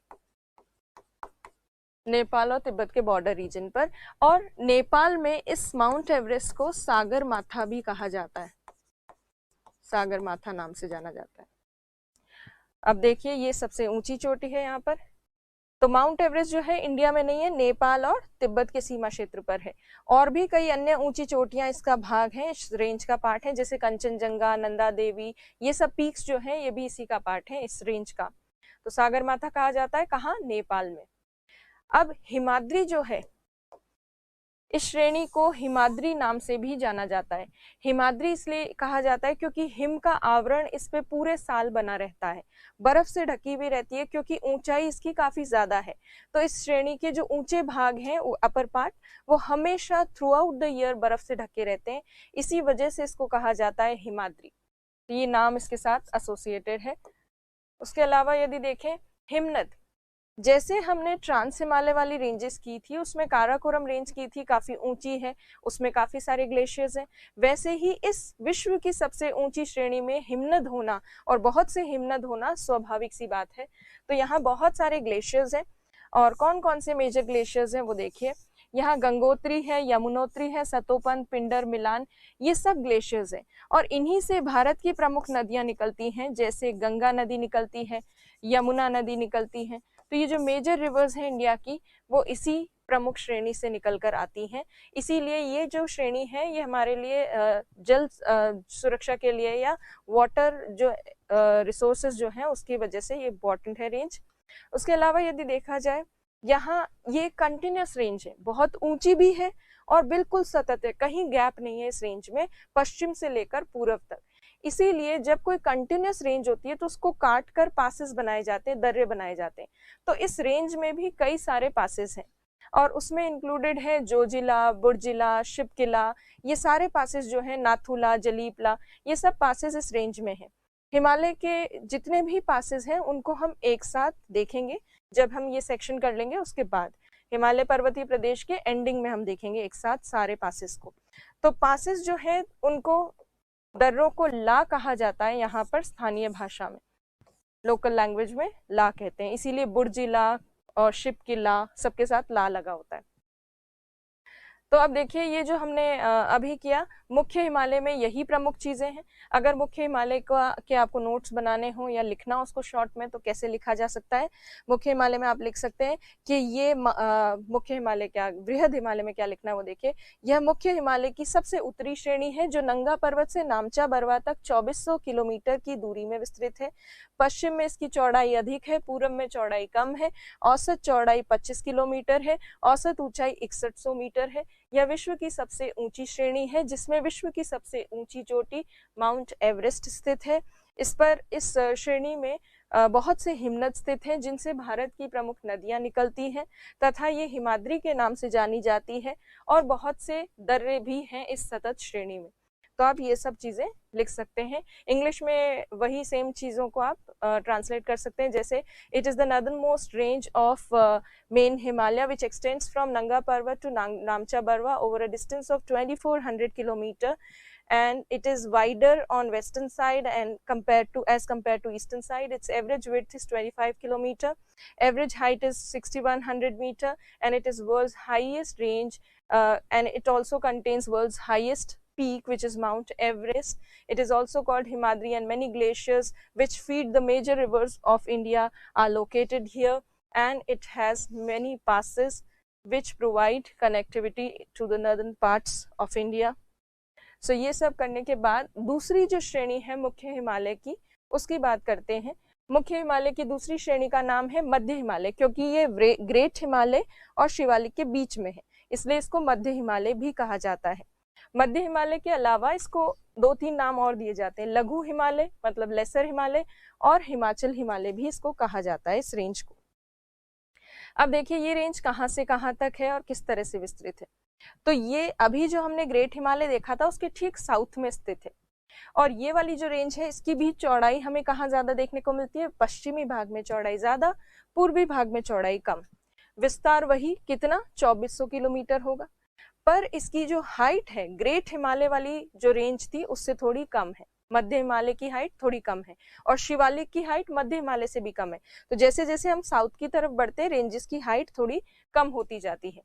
[SPEAKER 1] नेपाल और तिब्बत के बॉर्डर रीजन पर। और नेपाल में इस माउंट एवरेस्ट को सागर माथा भी कहा जाता है, सागर माथा नाम से जाना जाता है। अब देखिए ये सबसे ऊंची चोटी है यहाँ पर। तो माउंट एवरेस्ट जो है इंडिया में नहीं है, नेपाल और तिब्बत के सीमा क्षेत्र पर है। और भी कई अन्य ऊंची चोटियां इसका भाग हैं, इस रेंज का पार्ट है, जैसे कंचनजंगा, नंदा देवी, ये सब पीक्स जो हैं ये भी इसी का पार्ट है, इस रेंज का। तो सागर माथा कहा जाता है कहाँ, नेपाल में। अब हिमाद्री जो है, इस श्रेणी को हिमाद्री नाम से भी जाना जाता है। हिमाद्री इसलिए कहा जाता है क्योंकि हिम का आवरण इस पे पूरे साल बना रहता है, बर्फ से ढकी हुई रहती है, क्योंकि ऊंचाई इसकी काफी ज्यादा है। तो इस श्रेणी के जो ऊंचे भाग हैं, अपर पार्ट, वो हमेशा थ्रू आउट द ईयर बर्फ से ढके रहते हैं, इसी वजह से इसको कहा जाता है हिमाद्री। तो ये नाम इसके साथ एसोसिएटेड है। उसके अलावा यदि देखें हिमनद, जैसे हमने ट्रांस हिमालय वाली रेंजेस की थी, उसमें काराकोरम रेंज की थी, काफी ऊंची है, उसमें काफी सारे ग्लेशियर्स हैं, वैसे ही इस विश्व की सबसे ऊंची श्रेणी में हिमनद होना और बहुत से हिमनद होना स्वाभाविक सी बात है। तो यहाँ बहुत सारे ग्लेशियर्स हैं, और कौन कौन से मेजर ग्लेशियर्स हैं वो देखिए। यहाँ गंगोत्री है, यमुनोत्री है, सतोपन, पिंडर, मिलान, ये सब ग्लेशियर्स हैं। और इन्हीं से भारत की प्रमुख नदियां निकलती हैं, जैसे गंगा नदी निकलती है, यमुना नदी निकलती है। तो ये जो मेजर रिवर्स हैं इंडिया की, वो इसी प्रमुख श्रेणी से निकलकर आती हैं। इसीलिए ये जो श्रेणी है ये हमारे लिए जल सुरक्षा के लिए या वाटर जो रिसोर्सेज जो हैं उसकी वजह से ये इम्पोर्टेंट है रेंज। उसके अलावा यदि देखा जाए, यहाँ ये कंटिन्यूस रेंज है, बहुत ऊंची भी है और बिल्कुल सतत है, कहीं गैप नहीं है इस रेंज में पश्चिम से लेकर पूर्व तक। इसीलिए जब कोई कंटिन्यूस रेंज होती है तो उसको काट कर पासेस बनाए जाते हैं, दर्रे बनाए जाते हैं। तो इस रेंज में भी कई सारे पासेस हैं और उसमें इंक्लूडेड है जोजिला, बुर्जिला, शिवकिला, ये सारे पासेस जो हैं, नाथुला, जलीपला, ये सब पासेस इस रेंज में हैं। हिमालय के जितने भी पासेस हैं उनको हम एक साथ देखेंगे जब हम ये सेक्शन कर लेंगे। उसके बाद हिमालय पर्वतीय प्रदेश के एंडिंग में हम देखेंगे एक साथ सारे पासेस को। तो पासेस जो है उनको, दर्रों को ला कहा जाता है यहाँ पर स्थानीय भाषा में, लोकल लैंग्वेज में ला कहते हैं, इसीलिए बुर्जिला और शिवकिला सबके साथ ला लगा होता है। तो अब देखिए ये जो हमने अभी किया, मुख्य हिमालय में यही प्रमुख चीजें हैं। अगर मुख्य हिमालय का के आपको नोट्स बनाने हो या लिखना हो उसको शॉर्ट में, तो कैसे लिखा जा सकता है? मुख्य हिमालय में आप लिख सकते हैं कि ये मुख्य हिमालय क्या, बृहद हिमालय में क्या लिखना है वो देखिए। यह मुख्य हिमालय की सबसे उत्तरी श्रेणी है जो नंगा पर्वत से नामचा बरवा तक 2400 किलोमीटर की दूरी में विस्तृत है। पश्चिम में इसकी चौड़ाई अधिक है, पूर्व में चौड़ाई कम है। औसत चौड़ाई 25 किलोमीटर है, औसत ऊंचाई 6100 मीटर है। यह विश्व की सबसे ऊंची श्रेणी है जिसमें विश्व की सबसे ऊंची चोटी माउंट एवरेस्ट स्थित है। इस श्रेणी में बहुत से हिमनद स्थित हैं जिनसे भारत की प्रमुख नदियां निकलती हैं तथा ये हिमाद्री के नाम से जानी जाती है, और बहुत से दर्रे भी हैं इस सतत श्रेणी में। तो आप ये सब चीजें लिख सकते हैं। इंग्लिश में वही सेम चीजों को आप ट्रांसलेट कर सकते हैं, जैसे it is the northernmost range of main Himalaya which extends from Nanga Parbat to Namcha Barwa over a distance of 2400 kilometre, and it is wider on western side and compared to eastern side. Its average width is 25 kilometer, average height is 6100 meter, and it is world's highest range, and it also contains world's highest peak, which is Mount Everest. It is also called Himadri, and many glaciers which feed the major rivers of India are located here, and it has many passes which provide connectivity to the northern parts of India. So ये सब करने के बाद दूसरी जो श्रेणी है मुख्य हिमालय की, उसकी बात करते हैं। मुख्य हिमालय की दूसरी श्रेणी का नाम है मध्य हिमालय, क्योंकि ये ग्रेट हिमालय और शिवालिक के बीच में है, इसलिए इसको मध्य हिमालय भी कहा जाता है। मध्य हिमालय के अलावा इसको 2-3 नाम और दिए जाते हैं, लघु हिमालय मतलब लेसर हिमालय, और हिमाचल हिमालय भी इसको कहा जाता है इस रेंज को। अब देखिए ये रेंज कहाँ से कहाँ तक है और किस तरह से विस्तृत है। तो ये अभी जो हमने ग्रेट हिमालय देखा था उसके ठीक साउथ में स्थित है, और ये वाली जो रेंज है इसकी भी चौड़ाई हमें कहाँ ज्यादा देखने को मिलती है? पश्चिमी भाग में चौड़ाई ज्यादा, पूर्वी भाग में चौड़ाई कम। विस्तार वही कितना, 2400 किलोमीटर होगा, पर इसकी जो हाइट है ग्रेट हिमालय वाली जो रेंज थी उससे थोड़ी कम है। मध्य हिमालय की हाइट थोड़ी कम है और शिवालिक की हाइट मध्य हिमालय से भी कम है। तो जैसे जैसे हम साउथ की तरफ बढ़ते हैं रेंजेस की हाइट थोड़ी कम होती जाती है।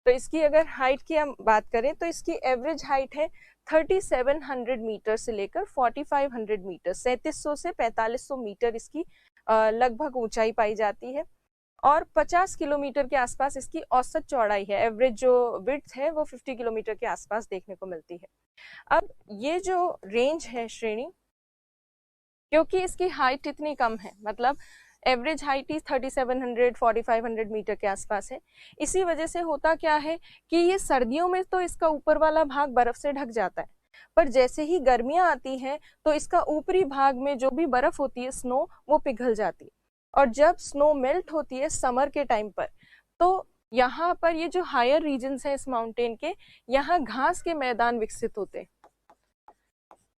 [SPEAKER 1] तो इसकी अगर हाइट की हम बात करें तो इसकी एवरेज हाइट है 3700 मीटर से लेकर 4500 मीटर, 3700 से 4500 मीटर इसकी लगभग ऊंचाई पाई जाती है, और 50 किलोमीटर के आसपास इसकी औसत चौड़ाई है। एवरेज जो विड्थ है वो 50 किलोमीटर के आसपास देखने को मिलती है। अब ये जो रेंज है श्रेणी, क्योंकि इसकी हाइट इतनी कम है, मतलब एवरेज हाइट ही 3700-4500 मीटर के आसपास है, इसी वजह से होता क्या है कि ये सर्दियों में तो इसका ऊपर वाला भाग बर्फ से ढक जाता है, पर जैसे ही गर्मियां आती हैं तो इसका ऊपरी भाग में जो भी बर्फ होती है, स्नो, वो पिघल जाती है, और जब स्नो मेल्ट होती है समर के टाइम पर, तो यहाँ पर ये जो हायर रीजन्स हैं इस माउंटेन के, यहाँ घास के मैदान विकसित होते हैं,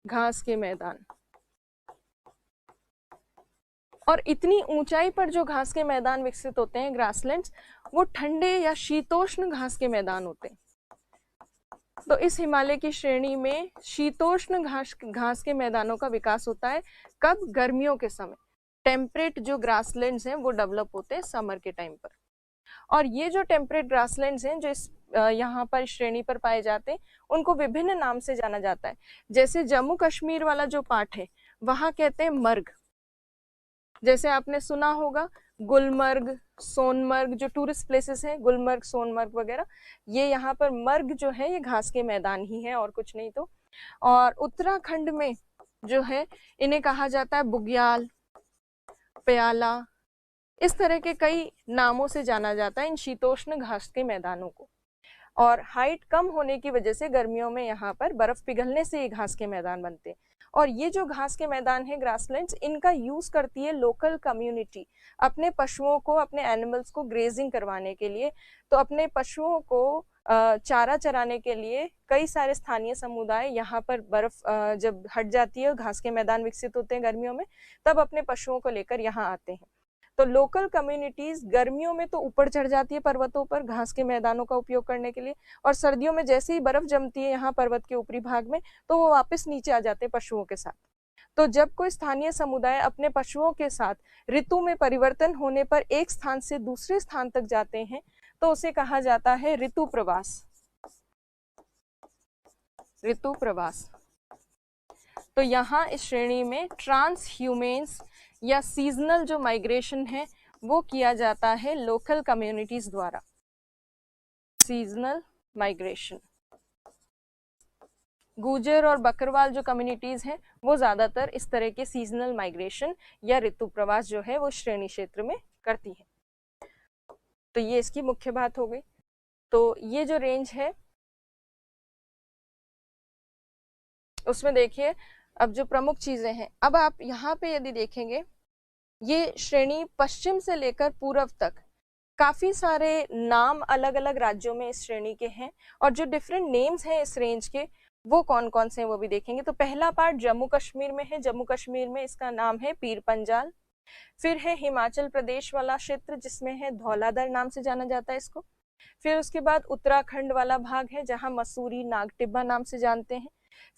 [SPEAKER 1] घास के मैदान। और इतनी ऊंचाई पर जो घास के मैदान विकसित होते हैं, ग्रासलैंड्स, वो ठंडे या शीतोष्ण घास के मैदान होते हैं। तो इस हिमालय की श्रेणी में शीतोष्ण घास के मैदानों का विकास होता है। कब? गर्मियों के समय। टेम्परेट जो ग्रासलैंड्स हैं वो डेवलप होते हैं समर के टाइम पर, और ये जो टेम्परेट ग्रासलैंड्स हैं जो इस यहाँ पर श्रेणी पर पाए जाते हैं उनको विभिन्न नाम से जाना जाता है। जैसे जम्मू कश्मीर वाला जो पार्ट है वहाँ कहते हैं मर्ग। जैसे आपने सुना होगा गुलमर्ग, सोनमर्ग, जो टूरिस्ट प्लेसेस हैं गुलमर्ग, सोनमर्ग वगैरह, ये यहाँ पर मर्ग जो है ये घास के मैदान ही है और कुछ नहीं। तो और उत्तराखंड में जो है इन्हें कहा जाता है बुग्याल, प्याला, इस तरह के कई नामों से जाना जाता है इन शीतोष्ण घास के मैदानों को। और हाइट कम होने की वजह से गर्मियों में यहाँ पर बर्फ पिघलने से ये घास के मैदान बनते हैं। और ये जो घास के मैदान है ग्रासलैंड्स, इनका यूज करती है लोकल कम्युनिटी अपने पशुओं को, अपने एनिमल्स को ग्रेजिंग करवाने के लिए। तो अपने पशुओं को चारा चराने के लिए कई सारे स्थानीय समुदाय यहाँ पर बर्फ जब हट जाती है, घास के मैदान विकसित होते हैं गर्मियों में, तब अपने पशुओं को लेकर यहाँ आते हैं। तो लोकल कम्युनिटीज गर्मियों में तो ऊपर चढ़ जाती है पर्वतों पर घास के मैदानों का उपयोग करने के लिए, और सर्दियों में जैसे ही बर्फ जमती है यहाँ पर्वत के ऊपरी भाग में, तो वो वापस नीचे आ जाते हैं पशुओं के साथ। तो जब कोई स्थानीय समुदाय अपने पशुओं के साथ ऋतु में परिवर्तन होने पर एक स्थान से दूसरे स्थान तक जाते हैं तो उसे कहा जाता है ऋतु प्रवास। ऋतु प्रवास। तो यहाँ इस श्रेणी में ट्रांसह्यूमेंस या सीजनल जो माइग्रेशन है वो किया जाता है लोकल कम्युनिटीज द्वारा। सीजनल माइग्रेशन, गुर्जर और बकरवाल जो कम्युनिटीज हैं वो ज्यादातर इस तरह के सीजनल माइग्रेशन या ऋतु प्रवास जो है वो श्रेणी क्षेत्र में करती है। तो ये इसकी मुख्य बात हो गई। तो ये जो रेंज है उसमें देखिए अब जो प्रमुख चीजें हैं, अब आप यहाँ पे यदि देखेंगे ये श्रेणी पश्चिम से लेकर पूर्व तक काफी सारे नाम अलग अलग राज्यों में इस श्रेणी के हैं, और जो डिफरेंट नेम्स हैं इस रेंज के वो कौन कौन से हैं वो भी देखेंगे। तो पहला पार्ट जम्मू कश्मीर में है, जम्मू कश्मीर में इसका नाम है पीर पंजाल। फिर है हिमाचल प्रदेश वाला क्षेत्र जिसमें है धौलाधर नाम से जाना जाता है इसको। फिर उसके बाद उत्तराखंड वाला भाग है जहाँ मसूरी नागटिब्बा नाम से जानते हैं।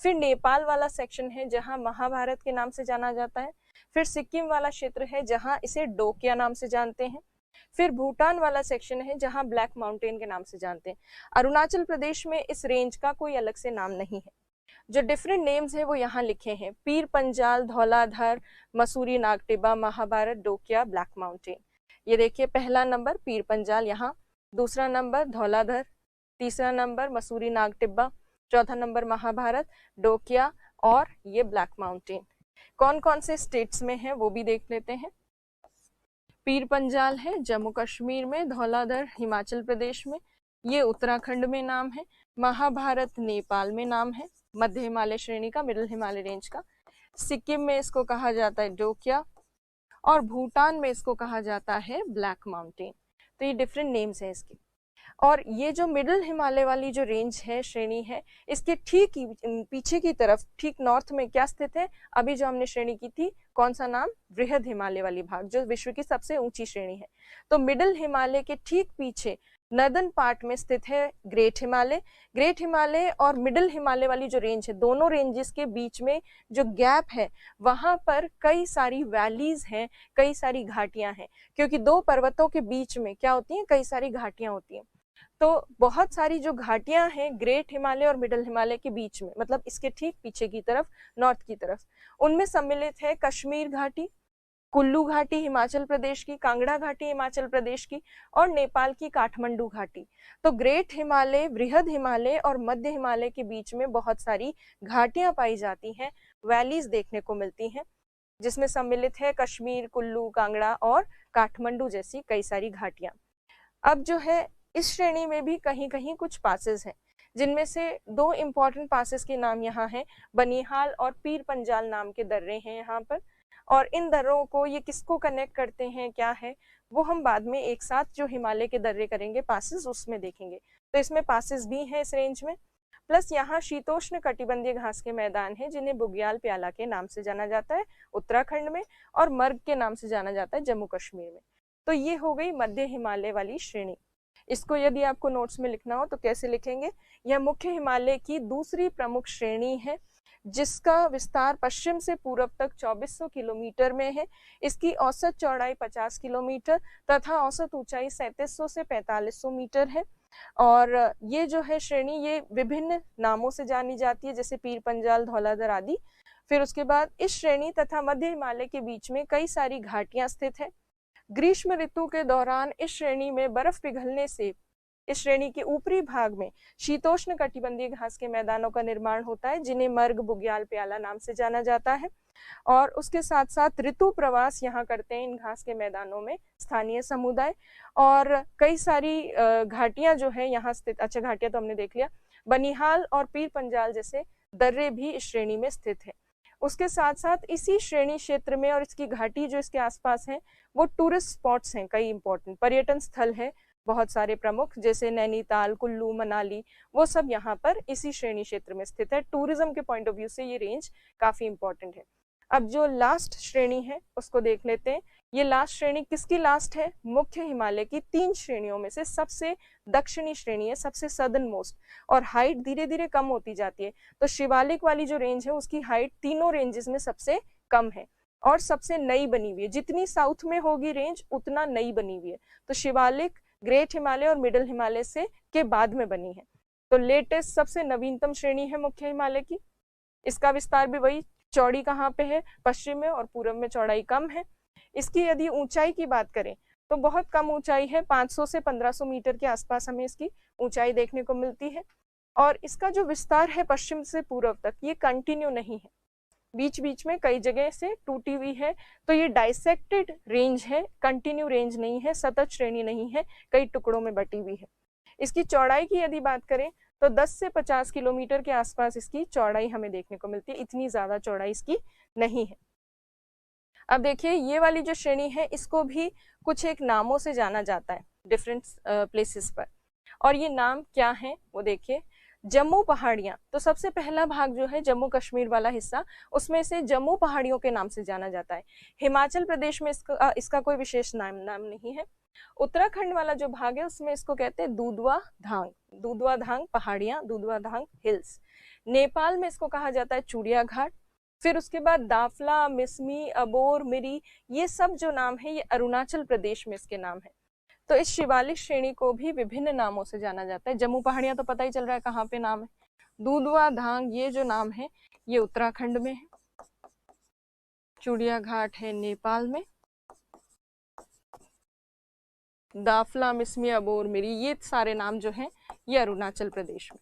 [SPEAKER 1] फिर नेपाल वाला सेक्शन है जहाँ महाभारत के नाम से जाना जाता है। फिर सिक्किम वाला क्षेत्र है जहाँ इसे डोकिया नाम से जानते हैं। फिर भूटान वाला सेक्शन है जहाँ ब्लैक माउंटेन के नाम से जानते हैं। अरुणाचल प्रदेश में इस रेंज का कोई अलग से नाम नहीं है। जो डिफरेंट नेम्स है वो यहाँ लिखे हैं, पीर पंजाल, धौलाधर, मसूरी नागटिब्बा, महाभारत, डोकिया, ब्लैक माउंटेन। ये देखिए पहला नंबर पीर पंजाल यहाँ, दूसरा नंबर धौलाधर, तीसरा नंबर मसूरी नागटिब्बा, चौथा नंबर महाभारत, डोकिया और ये ब्लैक माउंटेन। कौन कौन से स्टेट्स में है वो भी देख लेते हैं। पीर पंजाल है जम्मू कश्मीर में, धौलाधर हिमाचल प्रदेश में, ये उत्तराखंड में नाम है, महाभारत नेपाल में नाम है, मध्य हिमालय श्रेणी का, मिडिल हिमालय रेंज का, सिक्किम में इसको कहा जाता है डोकिया, और भूटान में इसको कहा जाता है ब्लैक माउंटेन। तो ये डिफरेंट नेम्स हैं इसके। और ये जो मिडिल हिमालय वाली जो रेंज है, श्रेणी है, इसके ठीक पीछे की तरफ, ठीक नॉर्थ में क्या स्थित है, अभी जो हमने श्रेणी की थी, कौन सा नाम, बृहद हिमालय वाली भाग, जो विश्व की सबसे ऊंची श्रेणी है। तो मिडिल हिमालय के ठीक पीछे नर्दर्न पार्ट में स्थित है ग्रेट हिमालय। ग्रेट हिमालय और मिडिल हिमालय वाली जो रेंज है, दोनों रेंजेस के बीच में जो गैप है वहां पर कई सारी वैलीज हैं, कई सारी घाटियां हैं, क्योंकि दो पर्वतों के बीच में क्या होती हैं, कई सारी घाटियां होती हैं। तो बहुत सारी जो घाटियां हैं ग्रेट हिमालय और मिडिल हिमालय के बीच में, मतलब इसके ठीक पीछे की तरफ, नॉर्थ की तरफ, उनमें सम्मिलित है कश्मीर घाटी, कुल्लू घाटी हिमाचल प्रदेश की, कांगड़ा घाटी हिमाचल प्रदेश की, और नेपाल की काठमांडू घाटी। तो ग्रेट हिमालय, बृहद हिमालय और मध्य हिमालय के बीच में बहुत सारी घाटियां पाई जाती हैं, वैलीज देखने को मिलती हैं, जिसमें सम्मिलित है कश्मीर, कुल्लू, कांगड़ा और काठमांडू जैसी कई सारी घाटियां। अब जो है इस श्रेणी में भी कहीं कहीं कुछ पासेस हैं, जिनमें से दो इम्पोर्टेंट पासेस के नाम यहाँ हैं, बनिहाल और पीर पंजाल नाम के दर्रे हैं यहाँ पर। और इन दर्रों को, ये किसको कनेक्ट करते हैं, क्या है, वो हम बाद में एक साथ जो हिमालय के दर्रे करेंगे पासेस, उसमें देखेंगे। तो इसमें पासेस भी हैं इस रेंज में। प्लस यहाँ शीतोष्ण कटिबंधीय घास के मैदान हैं, जिन्हें बुग्याल प्याला के नाम से जाना जाता है उत्तराखंड में, और मर्ग के नाम से जाना जाता है जम्मू कश्मीर में। तो ये हो गई मध्य हिमालय वाली श्रेणी। इसको यदि आपको नोट्स में लिखना हो तो कैसे लिखेंगे, यह मुख्य हिमालय की दूसरी प्रमुख श्रेणी है, जिसका विस्तार पश्चिम से पूर्व तक 2400 किलोमीटर में है। इसकी औसत चौड़ाई 50 किलोमीटर तथा औसत ऊंचाई 3700 से 4500 मीटर है। और ये जो है श्रेणी ये विभिन्न नामों से जानी जाती है, जैसे पीर पंजाल, धौलाधर आदि। फिर उसके बाद इस श्रेणी तथा मध्य हिमालय के बीच में कई सारी घाटियां स्थित है। ग्रीष्म ऋतु के दौरान इस श्रेणी में बर्फ पिघलने से इस श्रेणी के ऊपरी भाग में शीतोष्ण कटिबंधीय घास के मैदानों का निर्माण होता है, जिन्हें मर्ग, बुग्याल, प्याला नाम से जाना जाता है। और उसके साथ साथ ऋतु प्रवास यहाँ करते हैं इन घास के मैदानों में स्थानीय समुदाय। और कई सारी घाटियां जो है यहाँ स्थित, अच्छा घाटियां तो हमने देख लिया, बनिहाल और पीर पंजाल जैसे दर्रे भी इस श्रेणी में स्थित है। उसके साथ साथ इसी श्रेणी क्षेत्र में और इसकी घाटी जो इसके आसपास है वो टूरिस्ट स्पॉट्स हैं, कई इंपॉर्टेंट पर्यटन स्थल है बहुत सारे प्रमुख, जैसे नैनीताल, कुल्लू, मनाली, वो सब यहाँ पर इसी श्रेणी क्षेत्र में स्थित है। टूरिज्म के पॉइंट ऑफ व्यू से ये रेंज काफी इंपॉर्टेंट है। अब जो लास्ट श्रेणी है उसको देख लेते हैं। ये लास्ट श्रेणी किसकी लास्ट है? मुख्य हिमालय की 3 श्रेणियों में से सबसे दक्षिणी श्रेणी है, सबसे सदर्न मोस्ट, और हाइट धीरे धीरे कम होती जाती है। तो शिवालिक वाली जो रेंज है उसकी हाइट तीनों रेंजेस में सबसे कम है और सबसे नई बनी हुई है। जितनी साउथ में होगी रेंज उतना नई बनी हुई है। तो शिवालिक ग्रेट हिमालय और मिडिल हिमालय से के बाद में बनी है। तो लेटेस्ट सबसे नवीनतम श्रेणी है मुख्य हिमालय की। इसका विस्तार भी वही, चौड़ी कहाँ पे है? पश्चिम में, और पूर्व में चौड़ाई कम है। इसकी यदि ऊंचाई की बात करें तो बहुत कम ऊंचाई है, 500 से 1500 मीटर के आसपास हमें इसकी ऊंचाई देखने को मिलती है। और इसका जो विस्तार है पश्चिम से पूर्व तक, ये कंटिन्यू नहीं है, बीच बीच में कई जगह से टूटी हुई है। तो ये डाइसेक्टेड रेंज है, कंटिन्यू रेंज नहीं है, सतत श्रेणी नहीं है, कई टुकड़ों में बटी हुई है। इसकी चौड़ाई की यदि बात करें तो 10 से 50 किलोमीटर के आसपास इसकी चौड़ाई हमें देखने को मिलती है, इतनी ज्यादा चौड़ाई इसकी नहीं है। अब देखिए ये वाली जो श्रेणी है इसको भी कुछ एक नामों से जाना जाता है डिफरेंट प्लेसेस पर, और ये नाम क्या है वो देखिए। जम्मू पहाड़ियां, तो सबसे पहला भाग जो है जम्मू कश्मीर वाला हिस्सा, उसमें से जम्मू पहाड़ियों के नाम से जाना जाता है। हिमाचल प्रदेश में इसका कोई विशेष नाम नहीं है। उत्तराखंड वाला जो भाग है उसमें इसको कहते हैं दूधवा धांग, दूधवा धांग पहाड़ियां, दूधवा धांग हिल्स। नेपाल में इसको कहा जाता है चूड़िया घाट। फिर उसके बाद दाफला, मिसमी, अबोर, मिरी, ये सब जो नाम है ये अरुणाचल प्रदेश में इसके नाम है। तो इस शिवालिक श्रेणी को भी विभिन्न नामों से जाना जाता है। जम्मू पहाड़ियां तो पता ही चल रहा है कहाँ पे नाम है। दूधवा धांग ये जो नाम है ये उत्तराखंड में है। चूड़िया घाट है नेपाल में। दाफला, मिसमी, अबोर, मिरी, ये सारे नाम जो हैं ये अरुणाचल प्रदेश में।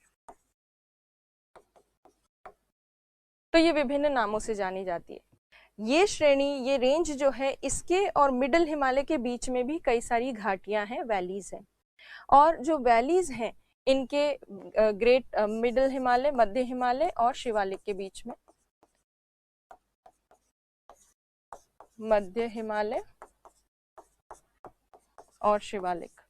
[SPEAKER 1] तो ये विभिन्न नामों से जानी जाती है। ये श्रेणी, ये रेंज जो है इसके और मिडिल हिमालय के बीच में भी कई सारी घाटियां हैं, वैलीज हैं। और जो वैलीज हैं इनके ग्रेट मिडिल हिमालय, मध्य हिमालय और शिवालिक के बीच में, मध्य हिमालय और शिवालिक,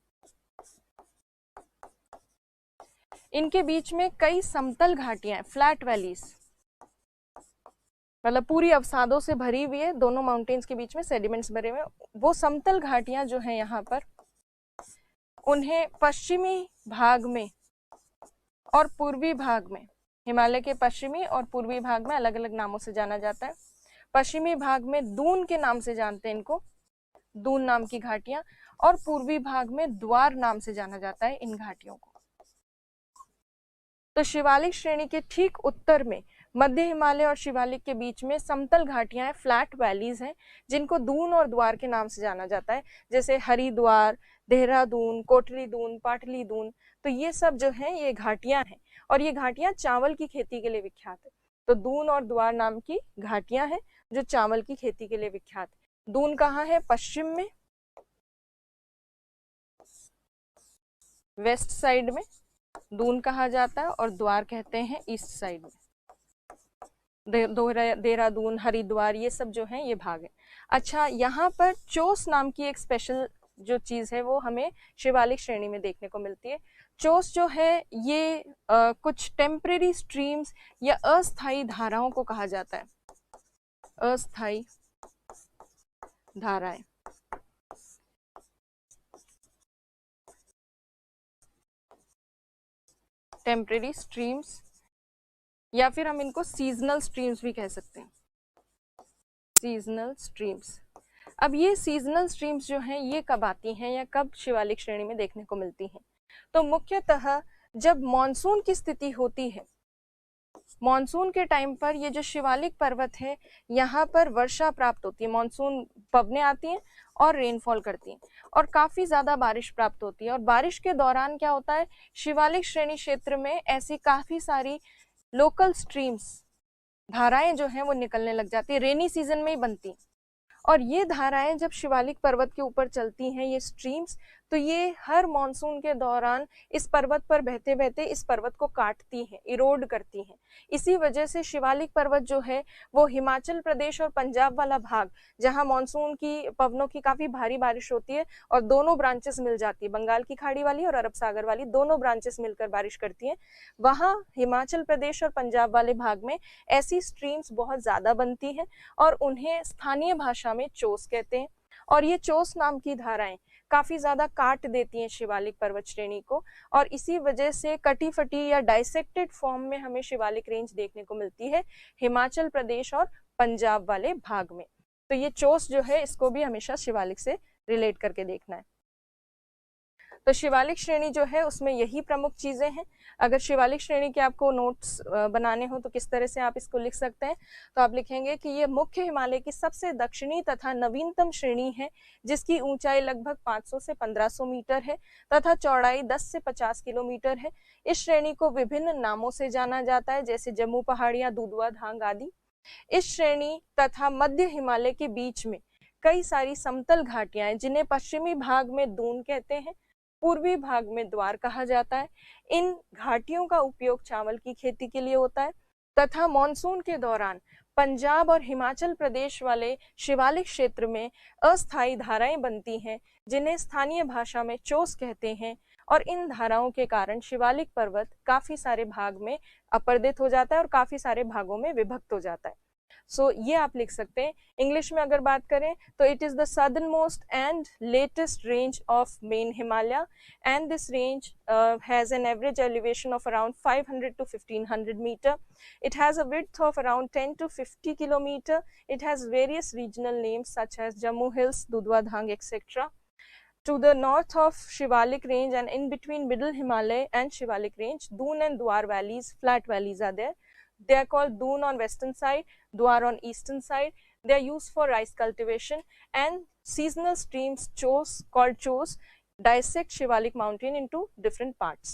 [SPEAKER 1] इनके बीच में कई समतल घाटियां हैं, फ्लैट वैलीज, मतलब पूरी अवसादों से भरी हुई है, दोनों माउंटेन्स के बीच में सेडिमेंट्स भरे हुए। वो समतल घाटियां जो हैं यहाँ पर, उन्हें पश्चिमी भाग में और पूर्वी भाग में, हिमालय के पश्चिमी और पूर्वी भाग में अलग अलग नामों से जाना जाता है। पश्चिमी भाग में दून के नाम से जानते हैं इनको, दून नाम की घाटियां, और पूर्वी भाग में द्वार नाम से जाना जाता है इन घाटियों को। तो शिवालिक श्रेणी के ठीक उत्तर में मध्य हिमालय और शिवालिक के बीच में समतल घाटियां हैं, फ्लैट वैलीज हैं, जिनको दून और द्वार के नाम से जाना जाता है, जैसे हरिद्वार, देहरादून, कोटली दून, पाटली दून। तो ये सब जो है ये घाटियां हैं, और ये घाटियां चावल की खेती के लिए विख्यात है। तो दून और द्वार नाम की घाटियां हैं जो चावल की खेती के लिए विख्यात है। दून कहाँ है? पश्चिम में, वेस्ट साइड में दून कहा जाता है, और द्वार कहते हैं ईस्ट साइड में। देहरादून, हरिद्वार, ये सब जो है ये भाग है। अच्छा, यहाँ पर चोस नाम की एक स्पेशल जो चीज है वो हमें शिवालिक श्रेणी में देखने को मिलती है। चोस जो है ये कुछ टेम्परेरी स्ट्रीम्स या अस्थायी धाराओं को कहा जाता है, अस्थायी धाराएं। टेम्परेरी स्ट्रीम्स, या फिर हम इनको सीजनल स्ट्रीम्स भी कह सकते हैं, सीजनल स्ट्रीम्स। अब ये सीजनल स्ट्रीम्स जो हैं ये कब आती हैं या कब शिवालिक श्रेणी में देखने को मिलती हैं? तो मुख्यतः जब मॉनसून की स्थिति होती है, मॉनसून के टाइम पर ये जो शिवालिक पर्वत है यहाँ पर वर्षा प्राप्त होती है, मॉनसून पवनें आती हैं और रेनफॉल करती हैं और काफी ज्यादा बारिश प्राप्त होती है। और बारिश के दौरान क्या होता है, शिवालिक श्रेणी क्षेत्र में ऐसी काफी सारी लोकल स्ट्रीम्स, धाराएं जो हैं वो निकलने लग जाती है, रेनी सीजन में ही बनती। और ये धाराएं जब शिवालिक पर्वत के ऊपर चलती हैं, ये स्ट्रीम्स, तो ये हर मॉनसून के दौरान इस पर्वत पर बहते बहते इस पर्वत को काटती हैं, इरोड करती हैं। इसी वजह से शिवालिक पर्वत जो है वो हिमाचल प्रदेश और पंजाब वाला भाग, जहां मॉनसून की पवनों की काफी भारी बारिश होती है और दोनों ब्रांचेस मिल जाती है, बंगाल की खाड़ी वाली और अरब सागर वाली दोनों ब्रांचेस मिलकर बारिश करती हैं, वहां हिमाचल प्रदेश और पंजाब वाले भाग में ऐसी स्ट्रीम्स बहुत ज्यादा बनती हैं और उन्हें स्थानीय भाषा में चोस कहते हैं। और ये चोस नाम की धाराएं काफी ज्यादा काट देती हैं शिवालिक पर्वत श्रेणी को, और इसी वजह से कटी फटी या डाइसेक्टेड फॉर्म में हमें शिवालिक रेंज देखने को मिलती है हिमाचल प्रदेश और पंजाब वाले भाग में। तो ये चोस जो है इसको भी हमेशा शिवालिक से रिलेट करके देखना है। तो शिवालिक श्रेणी जो है उसमें यही प्रमुख चीजें हैं। अगर शिवालिक श्रेणी के आपको नोट्स बनाने हो तो किस तरह से आप इसको लिख सकते हैं, तो आप लिखेंगे कि ये मुख्य हिमालय की सबसे दक्षिणी तथा नवीनतम श्रेणी है, जिसकी ऊंचाई लगभग 500 से 1500 मीटर है तथा चौड़ाई 10 से 50 किलोमीटर है। इस श्रेणी को विभिन्न नामों से जाना जाता है, जैसे जम्मू पहाड़ियां, दुधवा धांग आदि। इस श्रेणी तथा मध्य हिमालय के बीच में कई सारी समतल घाटियां हैं, जिन्हें पश्चिमी भाग में दून कहते हैं, पूर्वी भाग में द्वार कहा जाता है। इन घाटियों का उपयोग चावल की खेती के लिए होता है तथा मॉनसून के दौरान पंजाब और हिमाचल प्रदेश वाले शिवालिक क्षेत्र में अस्थायी धाराएं बनती हैं, जिन्हें स्थानीय भाषा में चोस कहते हैं। और इन धाराओं के कारण शिवालिक पर्वत काफी सारे भाग में अपर्दित हो जाता है और काफी सारे भागों में विभक्त हो जाता है। सो ये आप लिख सकते हैं। इंग्लिश में अगर बात करें तो it is the southern most and latest range of main Himalaya, and this range has an average elevation of around 500 to 1500 meter. It has a width of around 10 to 50 kilometer. It has various regional names such as Jammu Hills, Dudhwa Dhang, etc. To the north of Shivalik range and in between Middle Himalaya and Shivalik range, Doon and Dwar valleys, flat valleys are there. They are called Doon on western side, Dwar on eastern side. They are used for rice cultivation, and seasonal streams called Chos dissect Shivalik mountain into different parts.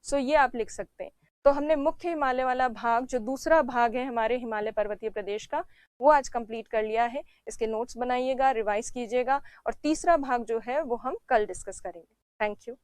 [SPEAKER 1] So ये आप लिख सकते हैं। तो हमने मुख्य हिमालय वाला भाग, जो दूसरा भाग है हमारे हिमालय पर्वतीय प्रदेश का, वो आज कंप्लीट कर लिया है। इसके नोट्स बनाइएगा, रिवाइज कीजिएगा, और तीसरा भाग जो है वो हम कल डिस्कस करेंगे। Thank you.